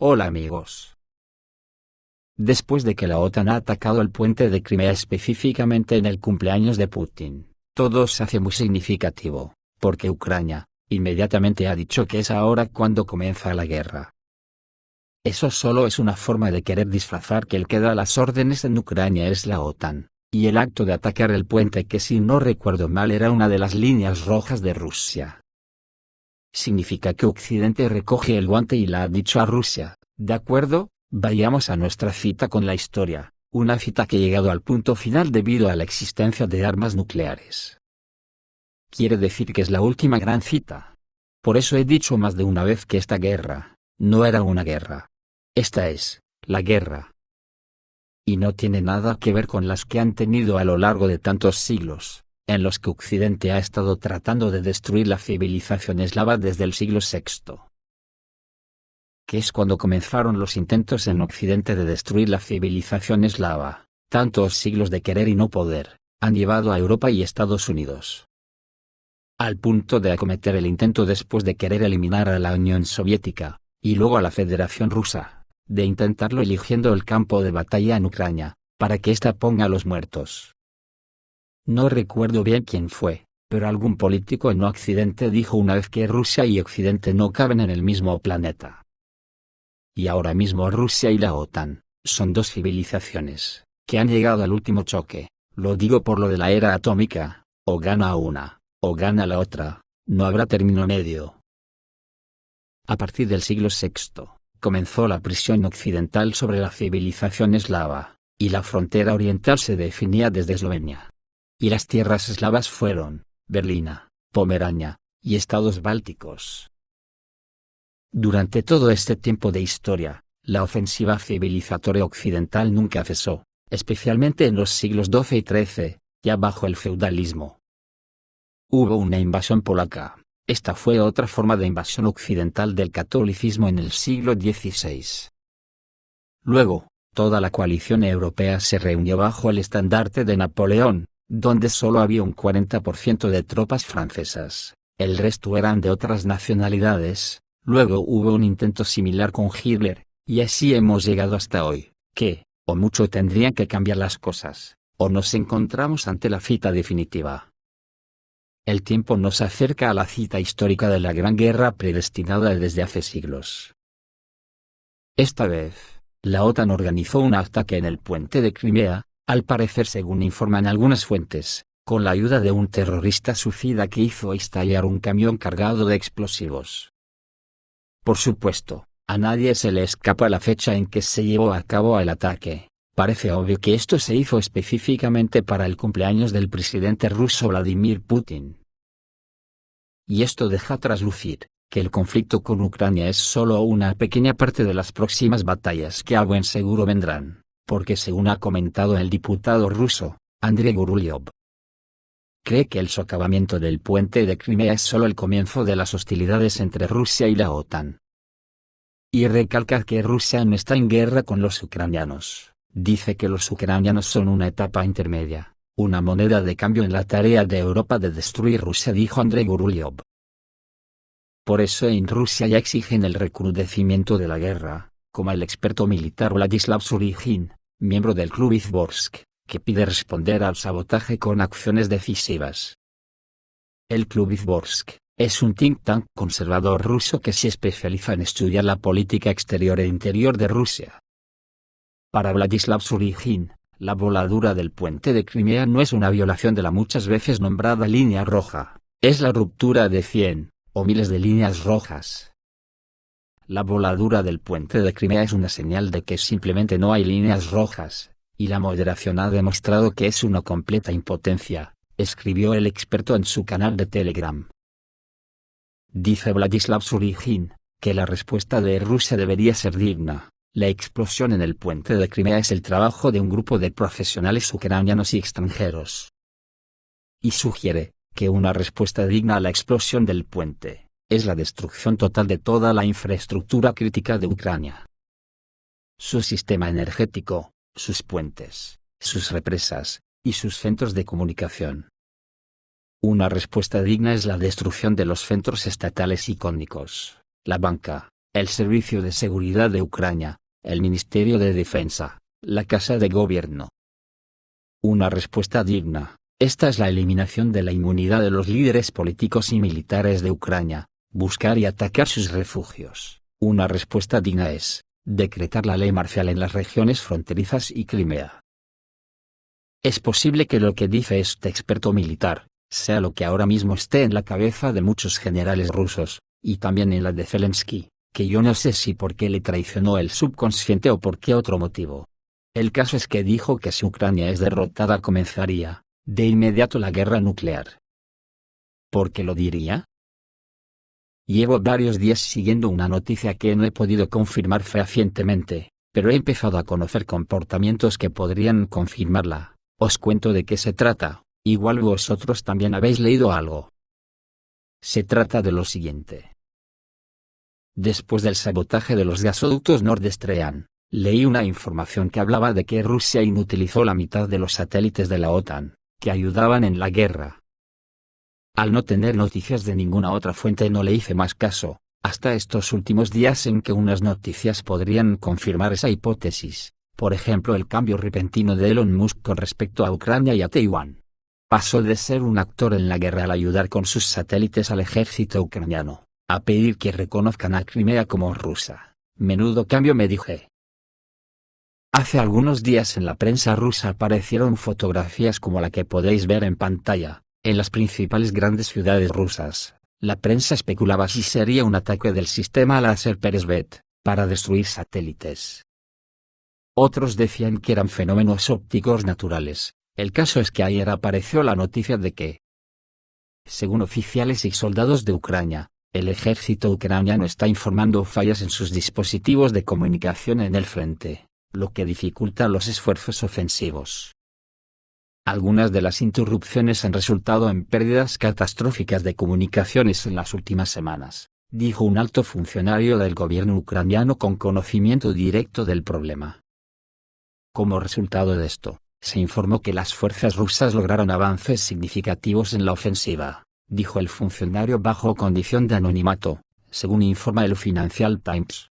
Hola amigos. Después de que la OTAN ha atacado el puente de Crimea específicamente en el cumpleaños de Putin, todo se hace muy significativo, porque Ucrania, inmediatamente ha dicho que es ahora cuando comienza la guerra. Eso solo es una forma de querer disfrazar que el que da las órdenes en Ucrania es la OTAN, y el acto de atacar el puente que si no recuerdo mal era una de las líneas rojas de Rusia. Significa que Occidente recoge el guante y le ha dicho a Rusia, de acuerdo, vayamos a nuestra cita con la historia, una cita que ha llegado al punto final debido a la existencia de armas nucleares. Quiere decir que es la última gran cita. Por eso he dicho más de una vez que esta guerra, no era una guerra. Esta es, la guerra. Y no tiene nada que ver con las que han tenido a lo largo de tantos siglos, en los que Occidente ha estado tratando de destruir la civilización eslava desde el siglo VI. Que es cuando comenzaron los intentos en Occidente de destruir la civilización eslava, tantos siglos de querer y no poder, han llevado a Europa y Estados Unidos al punto de acometer el intento después de querer eliminar a la Unión Soviética, y luego a la Federación Rusa, de intentarlo eligiendo el campo de batalla en Ucrania, para que ésta ponga a los muertos. No recuerdo bien quién fue, pero algún político en Occidente dijo una vez que Rusia y Occidente no caben en el mismo planeta. Y ahora mismo Rusia y la OTAN, son dos civilizaciones, que han llegado al último choque, lo digo por lo de la era atómica, o gana una, o gana la otra, no habrá término medio. A partir del siglo VI, comenzó la presión occidental sobre la civilización eslava, y la frontera oriental se definía desde Eslovenia. Y las tierras eslavas fueron, Berlina, Pomerania, y estados bálticos. Durante todo este tiempo de historia, la ofensiva civilizatoria occidental nunca cesó, especialmente en los siglos XII y XIII, ya bajo el feudalismo. Hubo una invasión polaca, esta fue otra forma de invasión occidental del catolicismo en el siglo XVI. Luego, toda la coalición europea se reunió bajo el estandarte de Napoleón, donde solo había un 40% de tropas francesas, el resto eran de otras nacionalidades. Luego hubo un intento similar con Hitler, y así hemos llegado hasta hoy, que, o mucho tendrían que cambiar las cosas, o nos encontramos ante la cita definitiva. El tiempo nos acerca a la cita histórica de la Gran Guerra predestinada desde hace siglos. Esta vez, la OTAN organizó un ataque en el puente de Crimea, al parecer según informan algunas fuentes, con la ayuda de un terrorista suicida que hizo estallar un camión cargado de explosivos. Por supuesto, a nadie se le escapa la fecha en que se llevó a cabo el ataque. Parece obvio que esto se hizo específicamente para el cumpleaños del presidente ruso Vladimir Putin. Y esto deja traslucir, que el conflicto con Ucrania es solo una pequeña parte de las próximas batallas que a buen seguro vendrán, porque según ha comentado el diputado ruso, Andrei Guryov, cree que el socavamiento del puente de Crimea es solo el comienzo de las hostilidades entre Rusia y la OTAN. Y recalca que Rusia no está en guerra con los ucranianos. Dice que los ucranianos son una etapa intermedia, una moneda de cambio en la tarea de Europa de destruir Rusia, dijo Andrei Guryov. Por eso en Rusia ya exigen el recrudecimiento de la guerra, como el experto militar Vladislav Suryjin, miembro del Club Izborsk, que pide responder al sabotaje con acciones decisivas. El Club Izborsk es un think tank conservador ruso que se especializa en estudiar la política exterior e interior de Rusia. Para Vladislav Suryjin, la voladura del puente de Crimea no es una violación de la muchas veces nombrada línea roja, es la ruptura de 100, o miles de líneas rojas. La voladura del puente de Crimea es una señal de que simplemente no hay líneas rojas, y la moderación ha demostrado que es una completa impotencia, escribió el experto en su canal de Telegram. Dice Vladislav Suryjin, que la respuesta de Rusia debería ser digna. La explosión en el puente de Crimea es el trabajo de un grupo de profesionales ucranianos y extranjeros. Y sugiere, que una respuesta digna a la explosión del puente, es la destrucción total de toda la infraestructura crítica de Ucrania. Su sistema energético, sus puentes, sus represas, y sus centros de comunicación. Una respuesta digna es la destrucción de los centros estatales icónicos, la banca, el Servicio de Seguridad de Ucrania, el Ministerio de Defensa, la Casa de Gobierno. Una respuesta digna. Esta es la eliminación de la inmunidad de los líderes políticos y militares de Ucrania, buscar y atacar sus refugios. Una respuesta digna es decretar la ley marcial en las regiones fronterizas y Crimea. Es posible que lo que dice este experto militar sea lo que ahora mismo esté en la cabeza de muchos generales rusos, y también en la de Zelensky, que yo no sé si por qué le traicionó el subconsciente o por qué otro motivo. El caso es que dijo que si Ucrania es derrotada comenzaría, de inmediato, la guerra nuclear. ¿Por qué lo diría? Llevo varios días siguiendo una noticia que no he podido confirmar fehacientemente, pero he empezado a conocer comportamientos que podrían confirmarla. Os cuento de qué se trata, igual vosotros también habéis leído algo. Se trata de lo siguiente. Después del sabotaje de los gasoductos Nord Stream, leí una información que hablaba de que Rusia inutilizó la mitad de los satélites de la OTAN, que ayudaban en la guerra. Al no tener noticias de ninguna otra fuente no le hice más caso, hasta estos últimos días en que unas noticias podrían confirmar esa hipótesis, por ejemplo el cambio repentino de Elon Musk con respecto a Ucrania y a Taiwán. Pasó de ser un actor en la guerra al ayudar con sus satélites al ejército ucraniano, a pedir que reconozcan a Crimea como rusa. Menudo cambio, me dije. Hace algunos días en la prensa rusa aparecieron fotografías como la que podéis ver en pantalla. En las principales grandes ciudades rusas, la prensa especulaba si sería un ataque del sistema láser Peresvet, para destruir satélites. Otros decían que eran fenómenos ópticos naturales. El caso es que ayer apareció la noticia de que, según oficiales y soldados de Ucrania, el ejército ucraniano está informando fallas en sus dispositivos de comunicación en el frente, lo que dificulta los esfuerzos ofensivos. Algunas de las interrupciones han resultado en pérdidas catastróficas de comunicaciones en las últimas semanas, dijo un alto funcionario del gobierno ucraniano con conocimiento directo del problema. Como resultado de esto, se informó que las fuerzas rusas lograron avances significativos en la ofensiva, dijo el funcionario bajo condición de anonimato, según informa el Financial Times.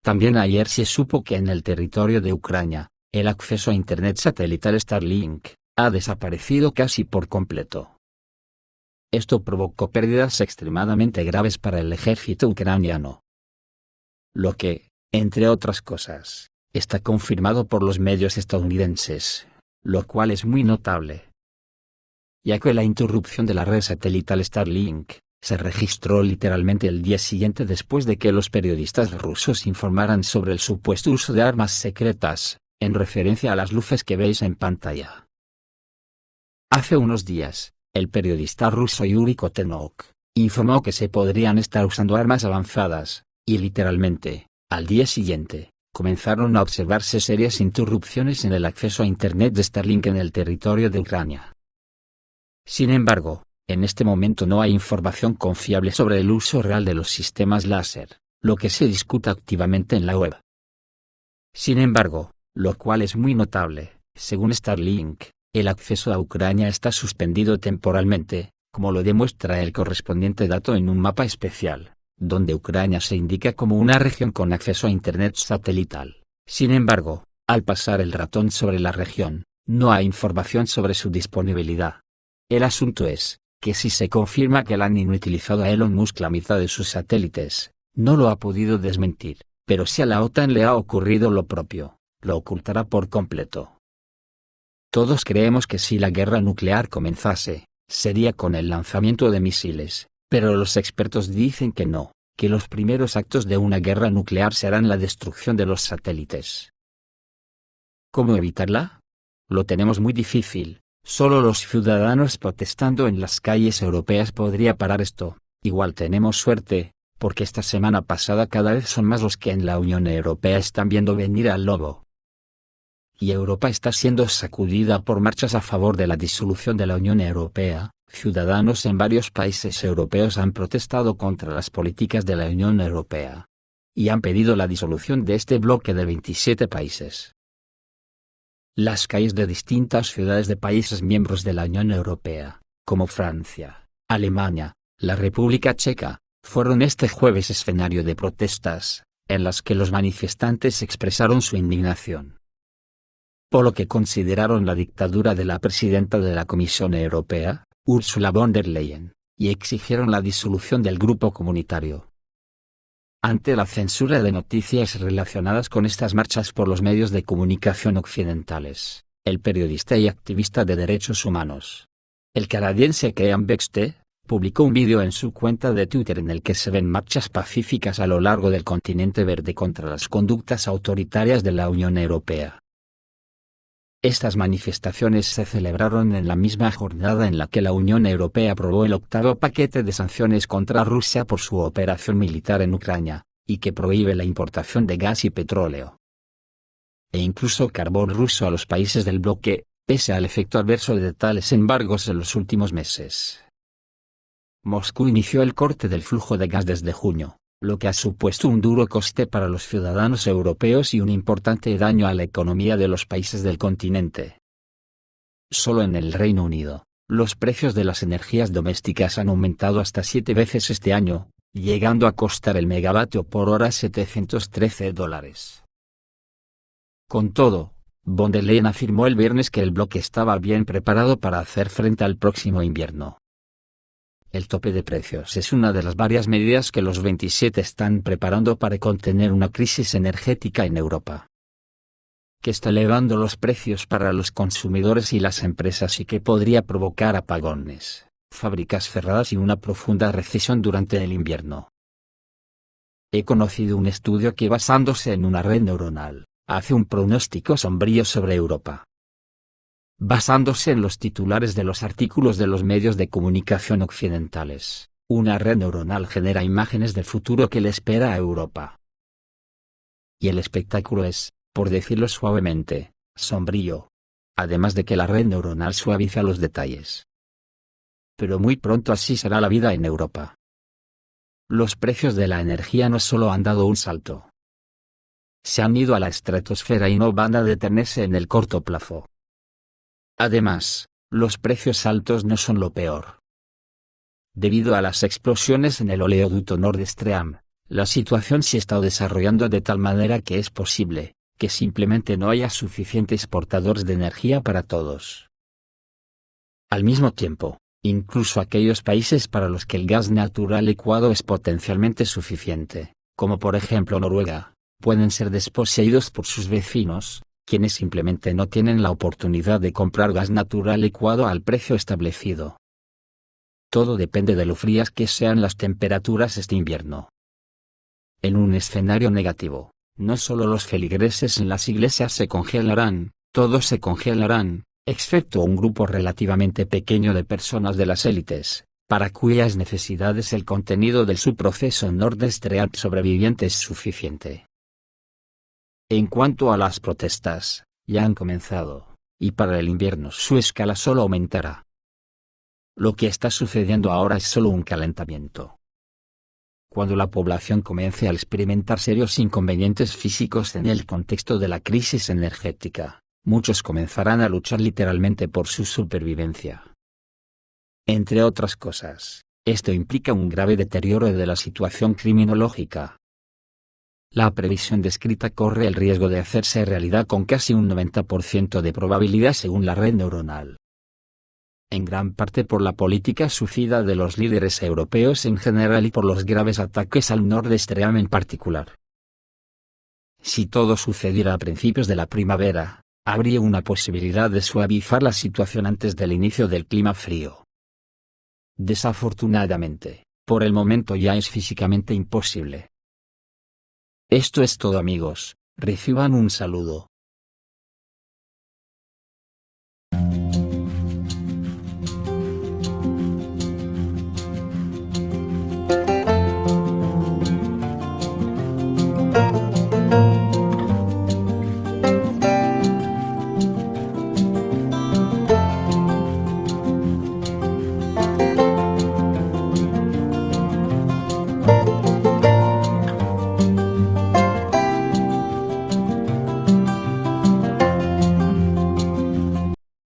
También ayer se supo que en el territorio de Ucrania, el acceso a Internet satelital Starlink ha desaparecido casi por completo. Esto provocó pérdidas extremadamente graves para el ejército ucraniano. Lo que, entre otras cosas, está confirmado por los medios estadounidenses, lo cual es muy notable. Ya que la interrupción de la red satelital Starlink se registró literalmente el día siguiente después de que los periodistas rusos informaran sobre el supuesto uso de armas secretas, en referencia a las luces que veis en pantalla. Hace unos días, el periodista ruso Yuri Kotenok informó que se podrían estar usando armas avanzadas, y literalmente, al día siguiente, comenzaron a observarse serias interrupciones en el acceso a Internet de Starlink en el territorio de Ucrania. Sin embargo, en este momento no hay información confiable sobre el uso real de los sistemas láser, lo que se discute activamente en la web. Sin embargo, lo cual es muy notable, según Starlink, el acceso a Ucrania está suspendido temporalmente, como lo demuestra el correspondiente dato en un mapa especial, donde Ucrania se indica como una región con acceso a Internet satelital. Sin embargo, al pasar el ratón sobre la región, no hay información sobre su disponibilidad. El asunto es, que si se confirma que le han inutilizado a Elon Musk la mitad de sus satélites, no lo ha podido desmentir, pero si a la OTAN le ha ocurrido lo propio, lo ocultará por completo. Todos creemos que si la guerra nuclear comenzase, sería con el lanzamiento de misiles, pero los expertos dicen que no, que los primeros actos de una guerra nuclear serán la destrucción de los satélites. ¿Cómo evitarla? Lo tenemos muy difícil, solo los ciudadanos protestando en las calles europeas podría parar esto. Igual tenemos suerte, porque esta semana pasada cada vez son más los que en la Unión Europea están viendo venir al lobo. Y Europa está siendo sacudida por marchas a favor de la disolución de la Unión Europea. Ciudadanos en varios países europeos han protestado contra las políticas de la Unión Europea. Y han pedido la disolución de este bloque de 27 países. Las calles de distintas ciudades de países miembros de la Unión Europea, como Francia, Alemania, la República Checa, fueron este jueves escenario de protestas, en las que los manifestantes expresaron su indignación por lo que consideraron la dictadura de la presidenta de la Comisión Europea, Ursula von der Leyen, y exigieron la disolución del grupo comunitario. Ante la censura de noticias relacionadas con estas marchas por los medios de comunicación occidentales, el periodista y activista de derechos humanos, el canadiense Kean Bexte, publicó un vídeo en su cuenta de Twitter en el que se ven marchas pacíficas a lo largo del continente verde contra las conductas autoritarias de la Unión Europea. Estas manifestaciones se celebraron en la misma jornada en la que la Unión Europea aprobó el octavo paquete de sanciones contra Rusia por su operación militar en Ucrania, y que prohíbe la importación de gas y petróleo, e incluso carbón ruso a los países del bloque, pese al efecto adverso de tales embargos en los últimos meses. Moscú inició el corte del flujo de gas desde junio, lo que ha supuesto un duro coste para los ciudadanos europeos y un importante daño a la economía de los países del continente. Solo en el Reino Unido, los precios de las energías domésticas han aumentado hasta 7 veces este año, llegando a costar el megavatio por hora $713. Con todo, von der Leyen afirmó el viernes que el bloque estaba bien preparado para hacer frente al próximo invierno. El tope de precios es una de las varias medidas que los 27 están preparando para contener una crisis energética en Europa, que está elevando los precios para los consumidores y las empresas y que podría provocar apagones, fábricas cerradas y una profunda recesión durante el invierno. He conocido un estudio que, basándose en una red neuronal, hace un pronóstico sombrío sobre Europa. Basándose en los titulares de los artículos de los medios de comunicación occidentales, una red neuronal genera imágenes del futuro que le espera a Europa. Y el espectáculo es, por decirlo suavemente, sombrío. Además de que la red neuronal suaviza los detalles. Pero muy pronto así será la vida en Europa. Los precios de la energía no solo han dado un salto. Se han ido a la estratosfera y no van a detenerse en el corto plazo. Además, los precios altos no son lo peor. Debido a las explosiones en el oleoducto Nord Stream, la situación se está desarrollando de tal manera que es posible que simplemente no haya suficientes portadores de energía para todos. Al mismo tiempo, incluso aquellos países para los que el gas natural licuado es potencialmente suficiente, como por ejemplo Noruega, pueden ser desposeídos por sus vecinos, quienes simplemente no tienen la oportunidad de comprar gas natural licuado al precio establecido. Todo depende de lo frías que sean las temperaturas este invierno. En un escenario negativo, no solo los feligreses en las iglesias se congelarán, todos se congelarán, excepto un grupo relativamente pequeño de personas de las élites, para cuyas necesidades el contenido del subproceso Nord Stream sobreviviente es suficiente. En cuanto a las protestas, ya han comenzado, y para el invierno su escala solo aumentará. Lo que está sucediendo ahora es solo un calentamiento. Cuando la población comience a experimentar serios inconvenientes físicos en el contexto de la crisis energética, muchos comenzarán a luchar literalmente por su supervivencia. Entre otras cosas, esto implica un grave deterioro de la situación criminológica. La previsión descrita corre el riesgo de hacerse realidad con casi un 90% de probabilidad según la red neuronal. En gran parte por la política suicida de los líderes europeos en general y por los graves ataques al Nord Stream en particular. Si todo sucediera a principios de la primavera, habría una posibilidad de suavizar la situación antes del inicio del clima frío. Desafortunadamente, por el momento ya es físicamente imposible. Esto es todo amigos, reciban un saludo.